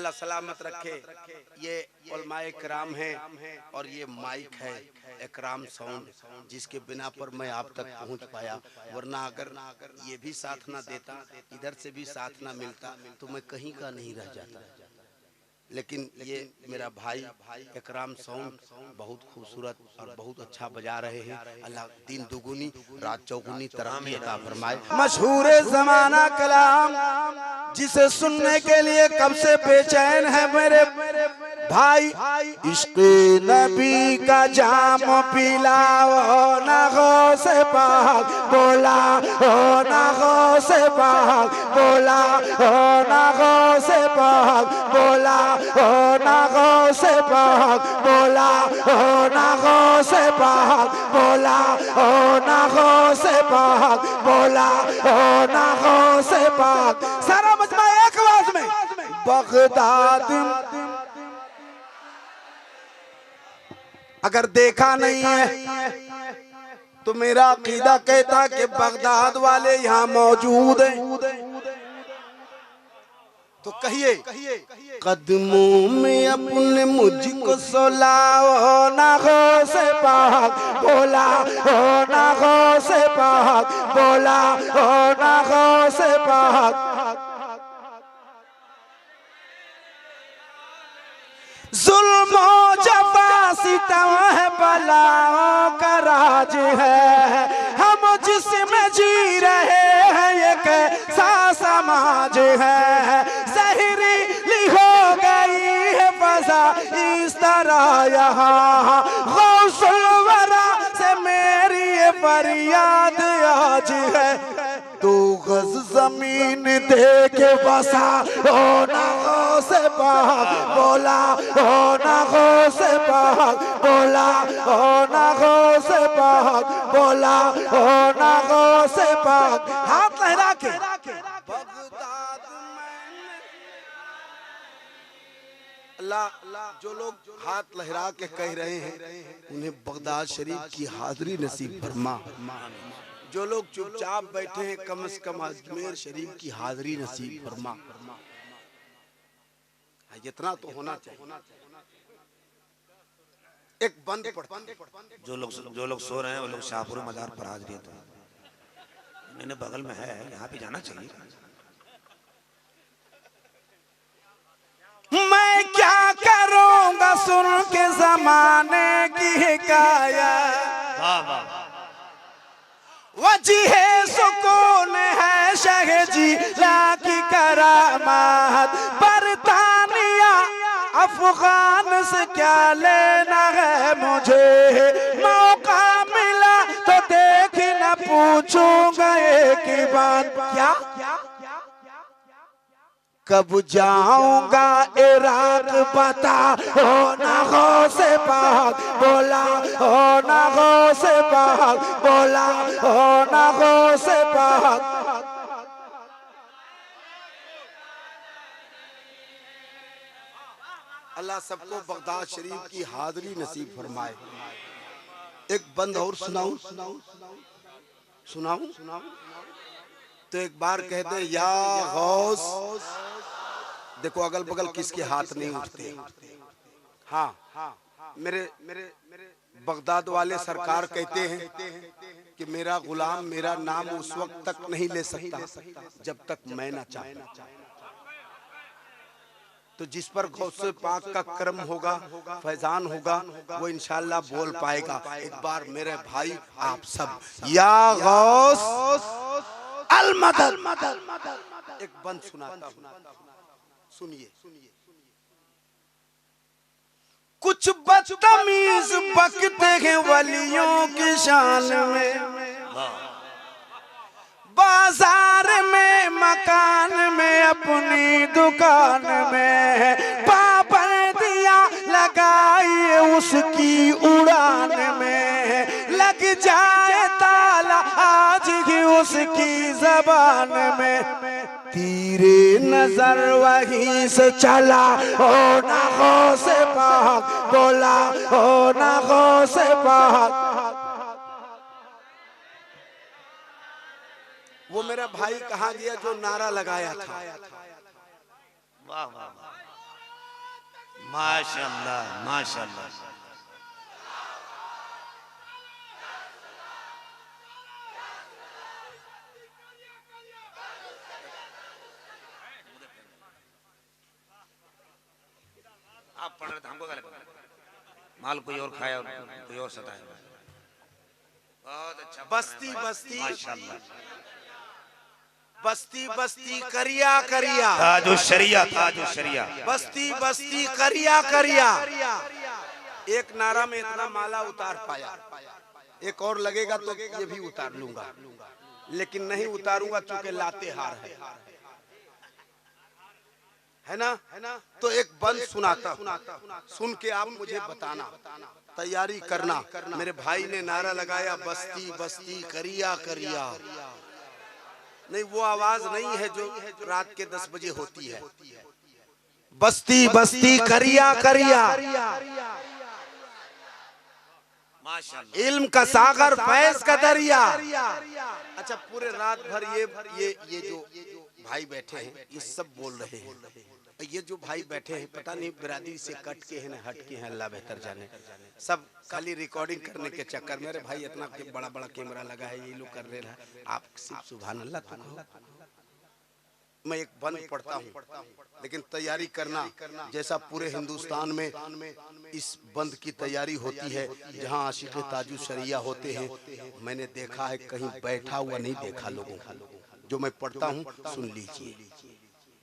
अल्लाह सलामत रखे। ये उलमाए किराम है और ये माइक है इकराम साउंड, जिसके बिना पर मैं आप तक पहुंच पाया, वरना अगर ये भी साथ ना देता, इधर से भी साथ ना मिलता, तो मैं कहीं का नहीं रह जाता। लेकिन ये मेरा भाई इकराम साउंड बहुत खूबसूरत और बहुत अच्छा बजा रहे हैं। अल्लाह दिन दुगुनी रात चौगुनी तरक्की अता फरमाए। मशहूर ज़माना कलाम जिसे सुनने के लिए कब से बेचैन है मेरे भाई, इश्क़ नबी का जाम पिलाओ ना गौसे पाक बोला, ओ ना गौसे पाक बोला, ओ ना गौसे पाक बोला, ओ ना गौसे पाक बोला, ओ ना गौसे पाक बोला, ओ ना गौसे पाक बोला, ओ ना गौसे पाक। सारा मजमा एक आवाज में बगदाद। अगर देखा नहीं है तो मेरा अकीदा कहता कि बगदाद वाले यहाँ मौजूद हैं। तो कहिए कदमों में अपने मुझको सुलाओ ना गौसे पाक बोला, ओ ना गौसे पाक बोला, ओ ना गौसे पाक। जुल्म जफा सितम है बलाओं का राज है, हम जिसमें जी रहे हैं ये कैसा समाज है। जहरीली हो गई है फजा इस तरह यहाँ, गौसुल वरा से मेरी ये फरियाद आज है। दो गज जमीन दे के बसा ओ ना गौसे पाक बोला, ओ ना गौसे पाक बोला, ओ ना गौसे पाक बोला, ओ ना गौसे पाक। हाथ लहरा के बगदाद में अल्लाह, जो लोग हाथ लहरा के कह रहे हैं उन्हें बगदाद शरीफ की हाजिरी नसीब फरमा। जो लोग चुपचाप बैठे हैं कम से कम अजमेर शरीफ की हाजिरी नसीब फरमा। इतना तो होना चाहिए। एक बंद जो लोग सो रहे हैं वो लोग शाहपुर मजार पर हाजिरी तो मैंने बगल में है, यहाँ पे जाना चाहिए। मैं क्या करूंगा सुन के जमाने की हिकायत, वाह वाह, वजीह सुकून है शहजी ला की करामात। बरतानिया अफगान से क्या लेना है मुझे, मौका मिला तो देख न पूछूंगा एक बात, क्या कब जाऊंगा इराक बता, हो ना गौसे पाक बोला, हो ना गौसे पाक बोला, हो ना गौसे पाक। अल्लाह सबको बगदाद शरीफ की हाजिरी नसीब फरमाए। एक बंद और सुनाऊं सुनाऊं सुनाऊं तो एक बार कहते या गौस। देखो अगल बगल किसके हाथ नहीं उठते। हाँ, मेरे बगदाद वाले सरकार कहते हैं कि मेरा गुलाम मेरा नाम उस वक्त तक नहीं ले सकता जब तक मैं ना चाहूं। तो जिस पर गौसे पाक का करम होगा, फैजान होगा, वो इंशाल्लाह बोल पाएगा। एक बार मेरे भाई आप सब या गौस अल मदद। एक बंद सुनाता हूं, सुनिए। कुछ बदतमीज बकते हैं वलियों की शान में, बाजार में मकान में अपनी दुकान में, पाबंदियां लगाई उसकी उड़ान में, लग जाए ताला आज ही उसकी जबान में। तीरे नजर वहीं से चला, ओ ना गौसे पाक बोला, ओ ना गौसे पाक। वो मेरा भाई कहाँ गया जो नारा लगाया था। वाह वाह, माशाल्लाह माशाल्लाह। आप पढ़ रहे थे हमको गलत माल कोई और खाया और कोई और सताया। बहुत अच्छा। बस्ती बस्ती माशाल्लाह। बस्ती बस्ती करिया करिया ताजो शरिया ताजो शरिया। बस्ती बस्ती करिया करिया। एक नारा में इतना माला उतार पाया, एक और लगेगा तो ये भी उतार लूंगा, लेकिन नहीं उतारूंगा चूंकि लाते हार है ना। तो एक बंद सुनाता, सुन के आप मुझे बताना, तैयारी करना। मेरे भाई ने नारा लगाया बस्ती बस्ती करिया करिया। नहीं, वो आवाज नहीं है जो रात के 10 बजे होती है। बस्ती बस्ती करिया करिया। माशाल्लाह। इल्म का सागर फैज का दरिया। अच्छा, पूरे रात भर ये जो भाई बैठे हैं ये सब बोल रहे हैं। ये जो भाई बैठे हैं पता नहीं बिरादरी से कट के हैं ना हट के हैं, अल्लाह बेहतर जाने। सब खाली रिकॉर्डिंग करने के चक्कर में। मेरे भाई इतना बड़ा बड़ा कैमरा लगा है, ये लोग कर रहे हैं, आप सिर्फ सुभान अल्लाह तो कहो। मैं एक बंद पढ़ता हूँ, लेकिन तैयारी करना जैसा पूरे हिंदुस्तान में इस बंद की तैयारी होती है, जहाँ आशिक ताजु शरिया होते हैं। मैंने देखा है, कहीं बैठा हुआ नहीं देखा लोगों को। जो मैं पढ़ता हूँ सुन लीजिए।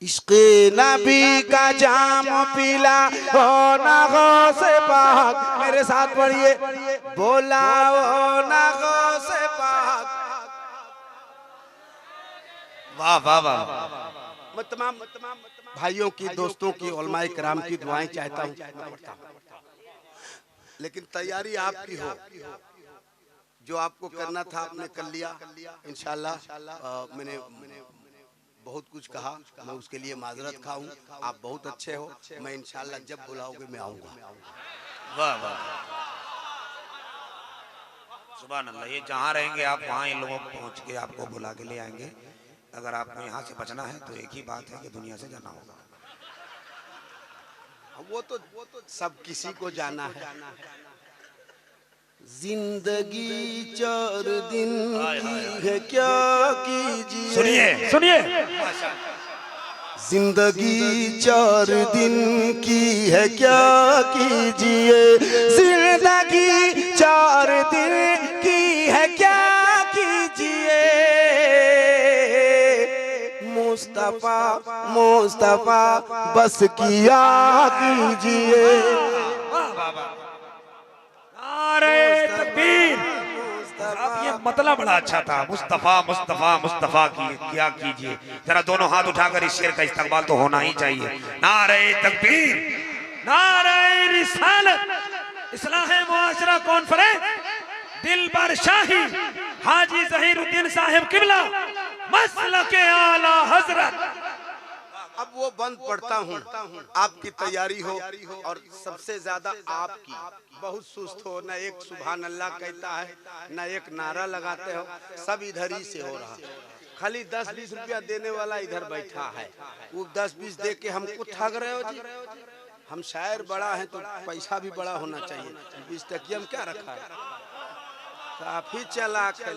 इश्क़े नबी का जाम पीला हो ना गौसे पाक। मेरे साथ पढ़िए, बोला हो ना गौसे पाक। वाह वाह वाह। मैं तमाम भाइयों की, दोस्तों की, उलमाए किराम की दुआएं चाहता हूँ, लेकिन तैयारी आपकी हो। जो आपको करना था आपने कर लिया इंशाल्लाह। मैंने बहुत कुछ कहा, मैं उसके लिए माजरत खाऊं। आप बहुत अच्छे हो, मैं इंशाल्लाह जब बुलाओगे मैं आऊंगा। वाह वाह सुभान अल्लाह। ये जहाँ रहेंगे आप वहाँ इन लोगों को पहुँच के आपको बुला के ले आएंगे। अगर आपको यहाँ से बचना है तो एक ही बात है कि दुनिया से जाना होगा। वो तो सब किसी को जाना है। जिंदगी 4 दिन की है क्या कीजिए। सुनिए सुनिए। जिंदगी 4 दिन की है क्या कीजिए। जिंदगी 4 दिन की है क्या कीजिए। मुस्तफा मुस्तफा बस किया कीजिए। नारे तकबीर। आप ये मतलब बड़ा अच्छा था, मुस्तफा मुस्तफा मुस्तफा की क्या कीजिए। जरा दोनों हाथ उठाकर इस शेर का इस्तकबाल तो होना ही चाहिए। नारे तकबीर, नारे रिसालत, इस्लाह मुआशरा कॉन्फ्रेंस, दिलबर शाही, हाजी जहीरुद्दीन साहिब किबला, मसलके आला हजरत। अब वो बंद पढ़ता हूँ, आपकी तैयारी हो और सबसे ज्यादा आपकी। बहुत सुस्त हो, न एक सुभान अल्लाह कहता है, न एक नारा लगाते हो। सब इधर ही से हो रहा। खाली 10-20 रुपया देने वाला इधर बैठा है। वो 10-20 दे के हमको ठग रहे हो जी। हम शायर बड़ा है तो पैसा भी बड़ा होना चाहिए। 20 टकिया में क्या रखा है, काफी चालाक है।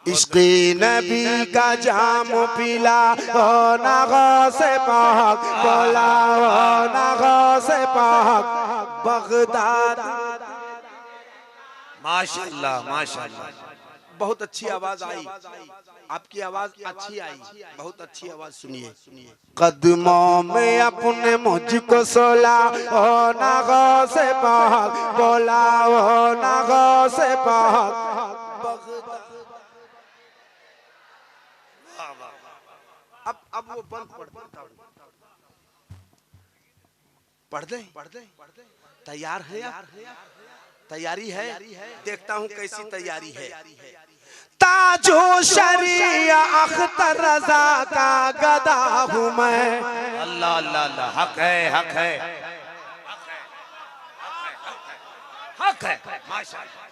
इश्क़े नबी का जाम पीला हो ना गौसे पाक। बोला हो ना गौसे पाक। बगदाद। माशाल्लाह माशाल्लाह। बहुत अच्छी आवाज आई, आपकी आवाज अच्छी आई, बहुत अच्छी आवाज। सुनिए, कदमों में अपने मुझको सोला हो ना गौसे पाक। बोला हो ना गौसे पाक। अब वो बंद पढ़ दे। तैयार है आप? तैयारी है? देखता हूँ कैसी तैयारी है। ताजो शरिया अख्तर रजा का गदा हूँ मैं। अल्लाह अल्लाह अल्लाह। हक है हक है हक है माशाल्लाह।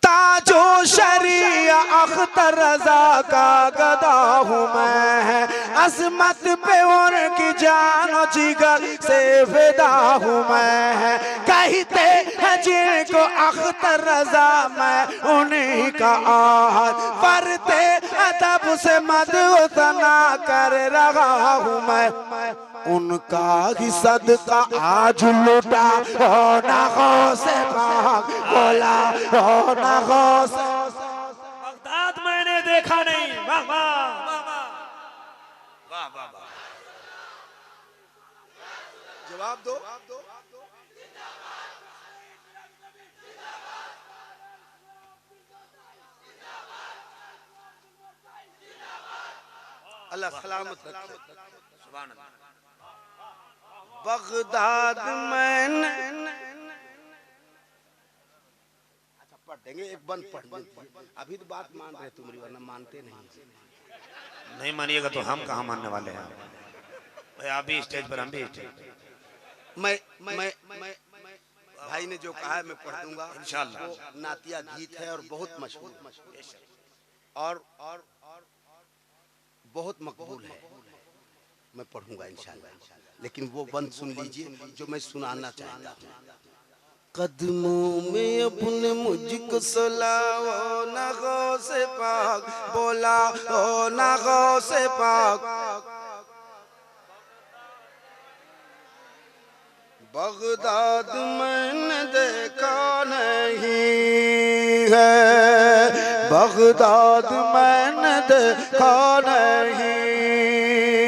ताजो शरिया अख्तर रजा का गदा हूँ मैं, अजमत पे उनकी जानो जिगर से फिदा हूँ मैं। कहते हैं जिनको अख्तर रजा मैं उन्हीं का आज परते अदब से मदउतना कर रहा हूँ मैं। उनका ही सदका आज लुटा होना से पाक बोला होना से। बगदाद मैंने देखा नहीं। वाह वाह वाह वाह वाह वाह। जवाब दो। अल्लाह सलामत रखे। सुभान अल्लाह। बगदाद में अच्छा पढ़ देंगे, एक बंद पढ़ देंगे। अभी तो बात मान रहे तुम्हारी, वरना मानते नहीं मानिएगा तो हम कहाँ मानने वाले हैं भाई। आप भी स्टेज पर, हम भी स्टेज पर। मैं भाई ने जो कहा है मैं पढ़ दूंगा इंशाअल्लाह। वो नातिया गीत है और बहुत मशहूर और बहुत मकबूल है। मैं पढ़ूंगा इंशाअल्लाह, लेकिन वो बंद सुन लीजिए जो मैं सुनाना चाहता हूँ। कदमों में अपने मुझको सुलाओ ना गौसे पाक बोला ओ ना गौसे पाक। बगदाद मैंने देखा नहीं है, बगदाद मैंने देखा नहीं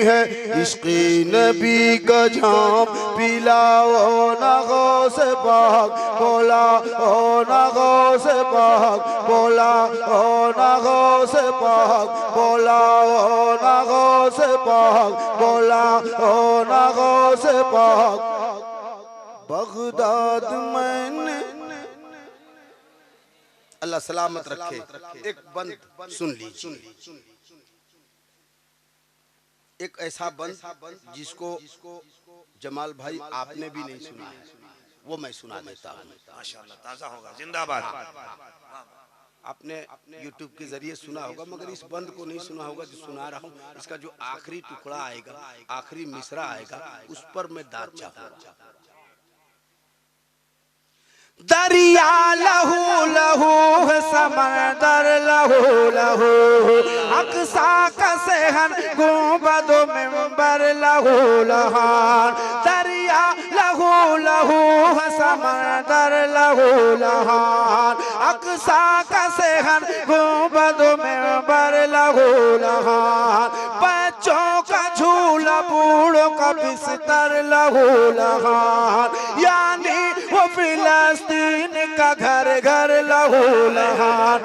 है। इश्क़े नबी का जाम पिलाओ ना गौसे पाक बोला ओ ना गौसे पाक बोला ओ ना गौसे पाक बोला ओ ना गौसे पाक बोला ओ ना गौसे पाक। बगदाद मैंने अल्लाह सलामत रखे। एक बंद सुन लीजिए, एक ऐसा बंद जिसको जमाल भाई आपने भी नहीं सुना है, वो मैं सुना देता हूँ। माशाअल्लाह, ताज़ा होगा, जिंदाबाद। आपने YouTube के जरिए सुना होगा, मगर इस बंद को नहीं सुना होगा जो सुना रहा हूँ। इसका जो आखिरी टुकड़ा आएगा, आखिरी मिसरा आएगा, उस पर मैं दाद चाहूँगा। दरिया लहू लहू समंदर लहू लहू अक्सा का सेहन गुंबद मिंबर लहू लहान। दरिया लहू लहू समंदर लहू लहान अक्सा का सेहन गुंबद मिंबर लहू लहान। बच्चों का झूला बूढ़ों का बिस्तर लहू लहान, यानी वो फिलिस्तीन का घर घर लहू लहान।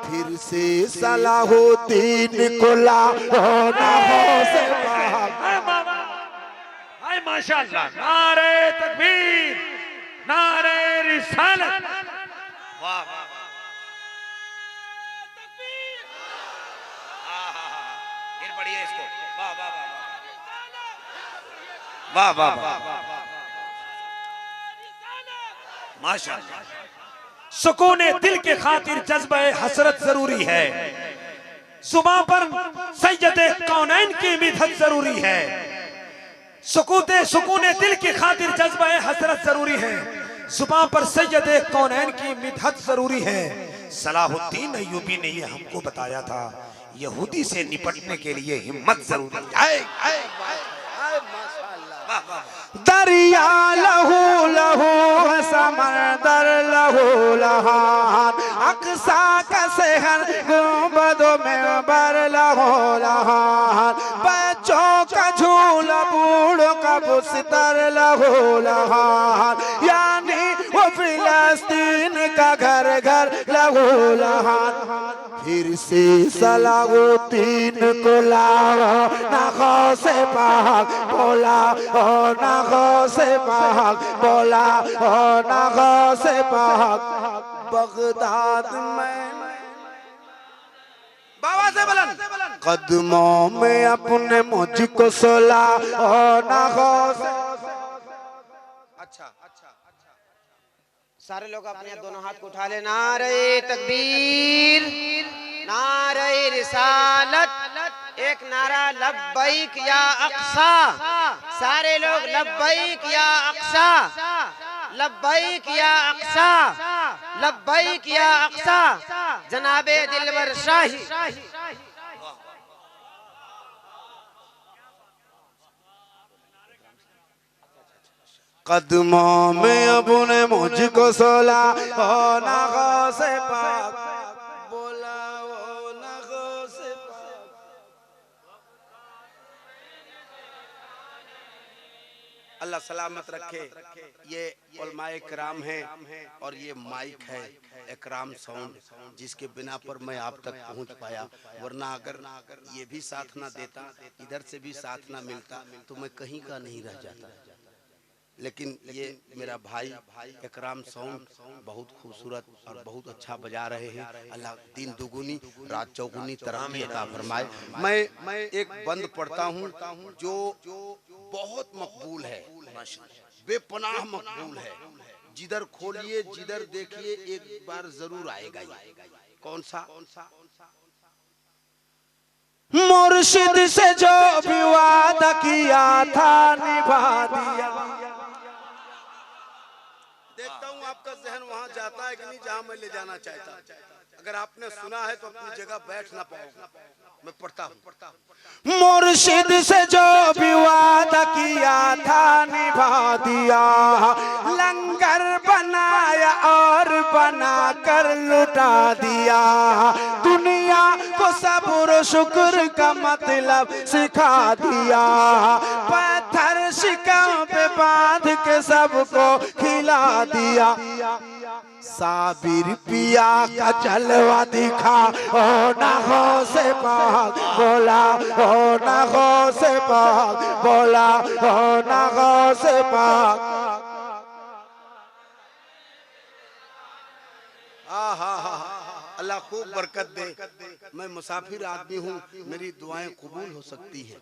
फिर से सलाहुद्दीन को लाना हो से माशाअल्लाह। नारे तकबीर, नारे रिसालत। वाह वाह तकबीर। फिर पढ़िए इसको। वाह वाह वाह वाह वाह वाह माशाअल्लाह। सुकून दिल के खातिर जज्बा हसरत जरूरी है, जुबान पर सैयदे कौनैन की मिदहत जरूरी है। सुकून दिल के खातिर जज्बा हसरत जरूरी है, जुबान पर सैयदे कौनैन की मिदहत जरूरी है। सलाहुद्दीन अय्यूबी ने ये हमको बताया था, यहूदी से निपटने के लिए हिम्मत जरूरी है। दरिया लहू लहू समंदर लहू लहान अक्सा का सेहन गुंबद मिंबर लहू लहान। बच्चों का झूला बूढ़ों का बिस्तर लहू लहान, यानी वो फिलिस्तीन का घर घर लहू लहान। फिर से सलाहुद्दीन को लाओ ना गौसे पाक बोला ओ ना गौसे पाक बोला ओ ना गौसे पाक। बगदाद में बाबा से बुलंद कदमों में अपने मुझको सुला ओ ना गौसे। अच्छा सारे लोग अपने दोनों हाथ को उठा ले। नारे तकबीर, नारे रिसालत, एक नारा लब्बैक या अक्सा। सारे लोग लब्बैक या अक्सा, लब्बैक या अक्सा, लब्बैक या अक्सा। जनाबे दिलवर शाही। कदमों में अब ने मुझको सोला, ओ नगों से पाक बोला, ओ नगों से पाक। अल्लाह सलामत रखे। ये उलमाए किराम हैं और ये माइक है इकराम साउंड, जिसके बिना पर मैं आप तक पहुंच पाया। वरना अगर ये भी साथ ना देता, इधर से भी साथ ना मिलता, तो मैं कहीं का नहीं रह जाता। लेकिन ये मेरा भाई इकराम साउंड बहुत खूबसूरत और बहुत अच्छा बजा रहे हैं। अल्लाह दिन दुगुनी रात चौगुनी तरक्की अता फरमाए। मैं एक बंद पढ़ता हूँ जो बहुत मकबूल है, बेपनाह मकबूल है। जिधर खोलिए जिधर देखिए एक बार जरूर आएगा ये। कौन सा? मुर्शिद से जो भी वादा किया था निभा दिया। देखता हूँ आपका जहन वहाँ जाता है कि नहीं जहाँ मैं ले जाना चाहता। अगर आपने सुना है तो अपनी जगह बैठ ना पाओगे। मैं पढ़ता हूँ। मुर्शिद से जो भी वादा किया था निभा दिया, लंगर बनाया और बना कर लुटा दिया। दुनिया को सब्र शुक्र का मतलब सिखा दिया। पत्थर शिकम पे बांध के सबको खिला दिया। साबिर पिया का जलवा दिखा, ओ नगों से पाक बोला, ओ नगों से पाक बोला, ओ नगों से पाक। अल्लाह खूब बरकत दे। मैं मुसाफिर आदमी हूँ, मेरी दुआएं कबूल हो सकती है।